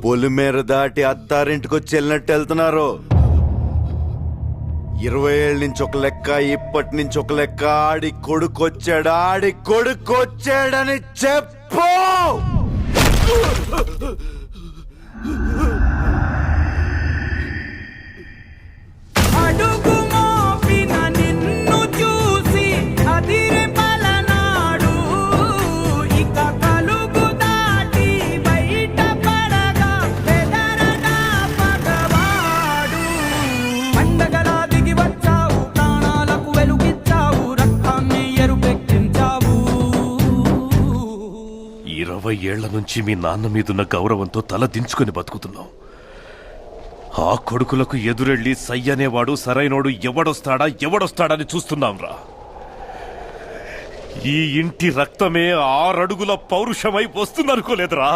పొలిమేర దాటి అత్తారింటికొచ్చి వెళ్ళినట్టు వెళ్తున్నారు. 20 ఏళ్ళ నుంచి ఒక లెక్క, ఇప్పటి నుంచి ఒక లెక్క. ఆడి కొడుకొచ్చాడని చెప్పు. ఏళ్ల నుంచి మీ నాన్న మీదున్న గౌరవంతో తల దించుకుని బతుకుతున్నాం. ఆ కొడుకులకు ఎదురెళ్ళి సయ్యనేవాడు సరైనోడు ఎవడొస్తాడని చూస్తున్నాంరా. ఈ ఇంటి రక్తమే 6 అడుగుల పౌరుషమై వస్తుందనుకోలేదురా.